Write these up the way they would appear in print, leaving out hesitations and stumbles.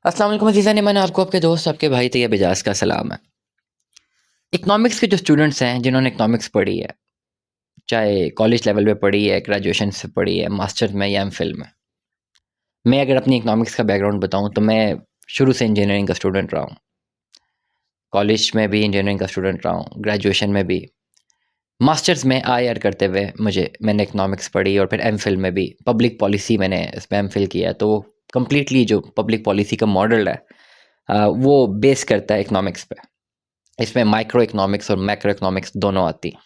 अस्सलाम वालेकुम अज़ीज़ान, मैंने आपको आपके दोस्त आपके भाई तैयब एजाज का सलाम है। इकोनॉमिक्स के जो स्टूडेंट्स हैं जिन्होंने इकोनॉमिक्स पढ़ी है, चाहे कॉलेज लेवल पे पढ़ी है, ग्रेजुएशन से पढ़ी है, मास्टर्स में या एमफिल में। मैं अगर अपनी इकोनॉमिक्स का बैकग्राउंड बताऊँ तो मैं शुरू से इंजीनियरिंग का स्टूडेंट रहा हूँ। कॉलेज में भी इंजीनियरिंग का स्टूडेंट रहा हूँ, ग्रेजुएशन में भी। मास्टर्स में आईआर करते हुए मैंने इकोनॉमिक्स पढ़ी और फिर एमफिल में भी पब्लिक पॉलिसी मैंने इसमें एमफिल किया। तो कंप्लीटली जो पब्लिक पॉलिसी का मॉडल है वो बेस करता है इकोनॉमिक्स पे। इसमें माइक्रो इकोनॉमिक्स और मैक्रो इकोनॉमिक्स दोनों आती हैं।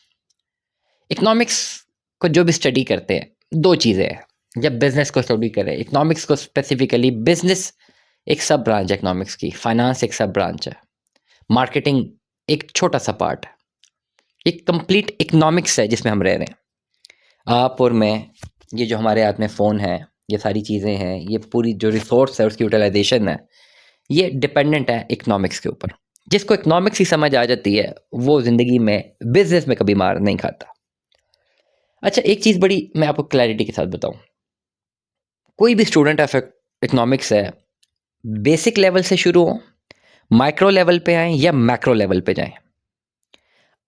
इकोनॉमिक्स को जो भी स्टडी करते हैं, दो चीज़ें हैं। जब बिजनेस को स्टडी करें, इकोनॉमिक्स को स्पेसिफिकली, बिजनेस एक सब ब्रांच है इकोनॉमिक्स की, फाइनेंस एक सब ब्रांच है, मार्केटिंग एक छोटा सा पार्ट है। एक कंप्लीट इकोनॉमिक्स है जिसमें हम रह रहे हैं, आप और मैं। ये जो हमारे हाथ में फ़ोन है, ये सारी चीज़ें हैं, ये पूरी जो रिसोर्स है उसकी यूटिलाइजेशन है, ये डिपेंडेंट है इकोनॉमिक्स के ऊपर। जिसको इकोनॉमिक्स ही समझ आ जाती है वो ज़िंदगी में बिजनेस में कभी मार नहीं खाता। अच्छा, एक चीज़ बड़ी मैं आपको क्लैरिटी के साथ बताऊं, कोई भी स्टूडेंट ऑफ इकोनॉमिक्स है, बेसिक लेवल से शुरू हो, माइक्रो लेवल पे आए या मैक्रो लेवल पे जाएं,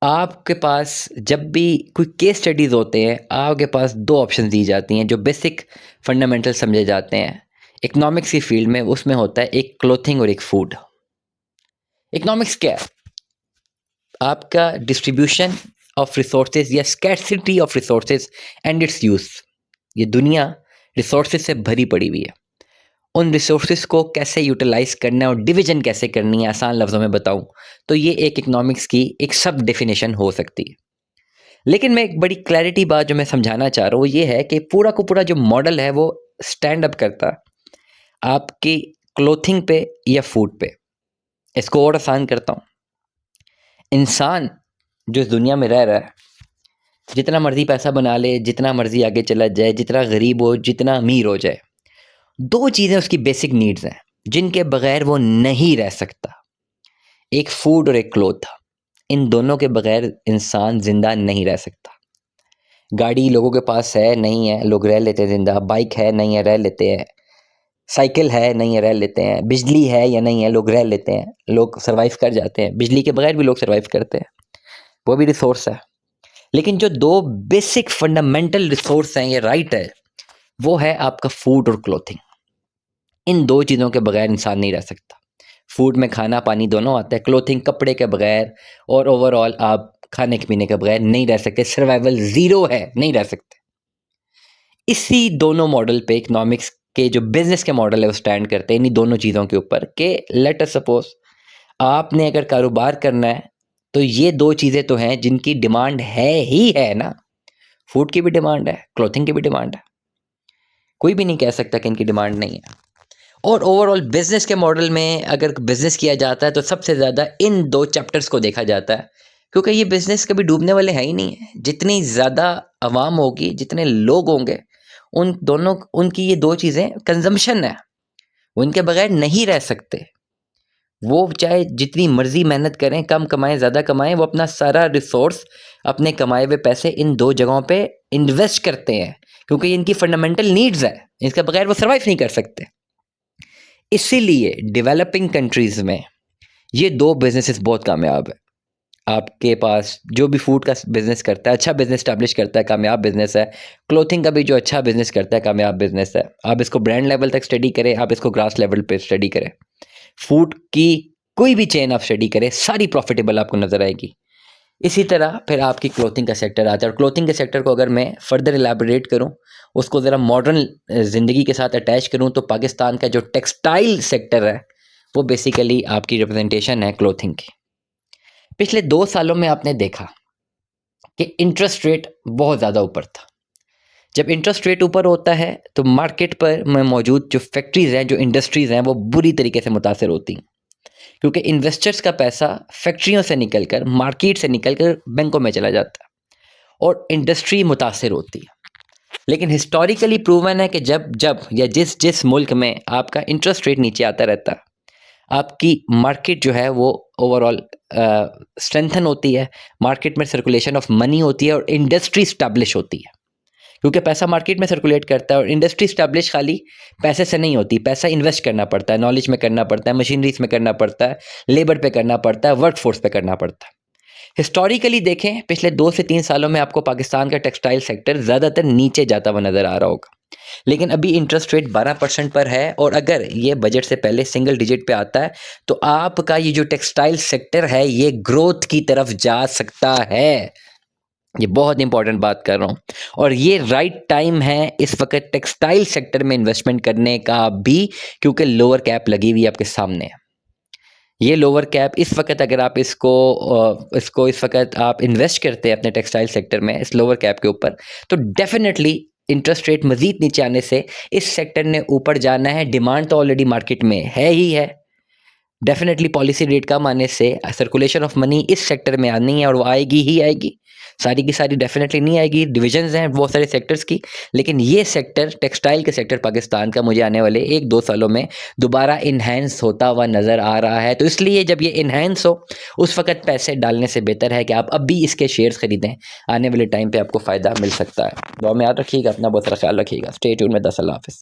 आपके पास जब भी कोई केस स्टडीज़ होते हैं, आपके पास दो ऑप्शन दी जाती हैं जो बेसिक फंडामेंटल समझे जाते हैं इकोनॉमिक्स की फील्ड में। उसमें होता है एक क्लोथिंग और एक फूड। इकोनॉमिक्स क्या है? आपका डिस्ट्रीब्यूशन ऑफ रिसोर्सेज या scarcity of resources and it's use. ये दुनिया रिसोर्सेज से भरी पड़ी हुई है, उन रिसोर्सेज को कैसे यूटिलाइज करना है और डिवीजन कैसे करनी है, आसान लफ्ज़ों में बताऊं तो ये एक इकोनॉमिक्स की एक सब डेफिनेशन हो सकती है। लेकिन मैं एक बड़ी क्लैरिटी बात जो मैं समझाना चाह रहा हूँ ये है कि पूरा को पूरा जो मॉडल है वो स्टैंड अप करता आपकी क्लोथिंग पे या फूड पे। इसको और आसान करता हूँ, इंसान जो इस दुनिया में रह रहा है, जितना मर्जी पैसा बना ले, जितना मर्जी आगे चला जाए, जितना गरीब हो, जितना अमीर हो जाए, दो चीज़ें उसकी बेसिक नीड्स हैं जिनके बगैर वो नहीं रह सकता, एक फूड और एक क्लोथ। इन दोनों के बगैर इंसान जिंदा नहीं रह सकता। गाड़ी लोगों के पास है, नहीं है, लोग रह लेते हैं जिंदा। बाइक है, नहीं है, रह लेते हैं। साइकिल है, नहीं है, रह लेते हैं। बिजली है या नहीं है, लोग रह लेते हैं, लोग सर्वाइव कर जाते हैं। बिजली के बगैर भी लोग सर्वाइव करते हैं, वो भी रिसोर्स है। लेकिन जो दो बेसिक फंडामेंटल रिसोर्स हैं, ये राइट है, वो है आपका फूड और क्लोथिंग। इन दो चीज़ों के बगैर इंसान नहीं रह सकता। फूड में खाना पानी दोनों आता है, क्लोथिंग कपड़े के बगैर, और ओवरऑल आप खाने के पीने के बगैर नहीं रह सकते। सर्वाइवल ज़ीरो है, नहीं रह सकते। इसी दोनों मॉडल पे इकोनॉमिक्स के जो बिजनेस के मॉडल है वो स्टैंड करते हैं, इन्हीं दोनों चीज़ों के ऊपर। कि लेट अस सपोज आपने अगर कारोबार करना है तो ये दो चीज़ें तो हैं जिनकी डिमांड है ही है ना। फूड की भी डिमांड है, क्लोथिंग की भी डिमांड है, कोई भी नहीं कह सकता कि इनकी डिमांड नहीं है। और ओवरऑल बिजनेस के मॉडल में अगर बिजनेस किया जाता है तो सबसे ज़्यादा इन दो चैप्टर्स को देखा जाता है, क्योंकि ये बिजनेस कभी डूबने वाले हैं ही नहीं है। जितनी ज़्यादा आवाम होगी, जितने लोग होंगे, उन दोनों उनकी ये दो चीज़ें कंजम्पशन है, वो इनके बगैर नहीं रह सकते। वो चाहे जितनी मर्जी मेहनत करें, कम कमाएं ज़्यादा कमाएं, वो अपना सारा रिसोर्स, अपने कमाए हुए पैसे इन दो जगहों पे इन्वेस्ट करते हैं, क्योंकि ये इनकी फंडामेंटल नीड्स है, इसके बगैर वो सर्वाइव नहीं कर सकते। इसीलिए डेवलपिंग कंट्रीज़ में ये दो बिजनेसेस बहुत कामयाब है। आपके पास जो भी फूड का बिजनेस करता है, अच्छा बिजनेस स्टैब्लिश करता है, कामयाब बिजनेस है। क्लोथिंग का भी जो अच्छा बिजनेस करता है, कामयाब बिजनेस है। आप इसको ब्रांड लेवल तक स्टडी करें, आप इसको ग्रास लेवल पे स्टडी करें, फूड की कोई भी चेन आप स्टडी करें, सारी प्रॉफिटेबल आपको नजर आएगी। इसी तरह फिर आपकी क्लोथिंग का सेक्टर आता है, और क्लोथिंग के सेक्टर को अगर मैं फर्दर इलेबोरेट करूं, उसको ज़रा मॉडर्न ज़िंदगी के साथ अटैच करूं, तो पाकिस्तान का जो टेक्सटाइल सेक्टर है वो बेसिकली आपकी रिप्रेजेंटेशन है क्लोथिंग की। पिछले 2 सालों में आपने देखा कि इंटरेस्ट रेट बहुत ज़्यादा ऊपर था। जब इंटरेस्ट रेट ऊपर होता है तो मार्केट पर में मौजूद जो फैक्ट्रीज़ हैं, जो इंडस्ट्रीज़ हैं, वो बुरी तरीके से मुतासर होती हैं, क्योंकि इन्वेस्टर्स का पैसा फैक्ट्रियों से निकलकर, मार्केट से निकलकर बैंकों में चला जाता है और इंडस्ट्री मुतासर होती है। लेकिन हिस्टोरिकली प्रूवन है कि जब जब या जिस जिस मुल्क में आपका इंटरेस्ट रेट नीचे आता रहता है, आपकी मार्केट जो है वो ओवरऑल स्ट्रेंथन होती है, मार्केट में सर्कुलेशन ऑफ मनी होती है और इंडस्ट्री स्टैब्लिश होती है। क्योंकि पैसा मार्केट में सर्कुलेट करता है और इंडस्ट्री स्टैब्लिश खाली पैसे से नहीं होती, पैसा इन्वेस्ट करना पड़ता है, नॉलेज में करना पड़ता है, मशीनरीज में करना पड़ता है, लेबर पे करना पड़ता है, वर्क फोर्स पे करना पड़ता है। हिस्टोरिकली देखें पिछले 2 से 3 सालों में आपको पाकिस्तान का टेक्सटाइल सेक्टर ज़्यादातर नीचे जाता हुआ नज़र आ रहा होगा, लेकिन अभी इंटरेस्ट रेट 12% पर है और अगर ये बजट से पहले सिंगल डिजिट पे आता है तो आपका ये जो टेक्सटाइल सेक्टर है ये ग्रोथ की तरफ जा सकता है। ये बहुत इंपॉर्टेंट बात कर रहा हूँ और ये राइट टाइम है इस वक्त टेक्सटाइल सेक्टर में इन्वेस्टमेंट करने का भी, क्योंकि लोअर कैप लगी हुई है आपके सामने। ये लोअर कैप इस वक्त अगर आप इसको इस वक्त आप इन्वेस्ट करते हैं अपने टेक्सटाइल सेक्टर में इस लोअर कैप के ऊपर, तो डेफिनेटली इंटरेस्ट रेट मज़ीद नीचे आने से इस सेक्टर ने ऊपर जाना है। डिमांड तो ऑलरेडी मार्केट में है ही है, डेफिनेटली पॉलिसी रेट कम आने से सर्कुलेशन ऑफ मनी इस सेक्टर में आनी है और वो आएगी ही आएगी। सारी की सारी डेफिनेटली नहीं आएगी, डिविजन्स हैं बहुत सारे सेक्टर्स की, लेकिन ये सेक्टर टेक्सटाइल के सेक्टर पाकिस्तान का मुझे आने वाले 1-2 सालों में दोबारा इन्हेंस होता हुआ नज़र आ रहा है। तो इसलिए जब ये इन्हेंस हो उस वक्त पैसे डालने से बेहतर है कि आप अब भी इसके शेयर्स खरीदें, आने वाले टाइम पर आपको फ़ायदा मिल सकता है। दुआ में याद रखिएगा, अपना बहुत सारा ख्याल रखिएगा। स्टे ट्यून्ड में 10 अल्लाह हाफ़िज़।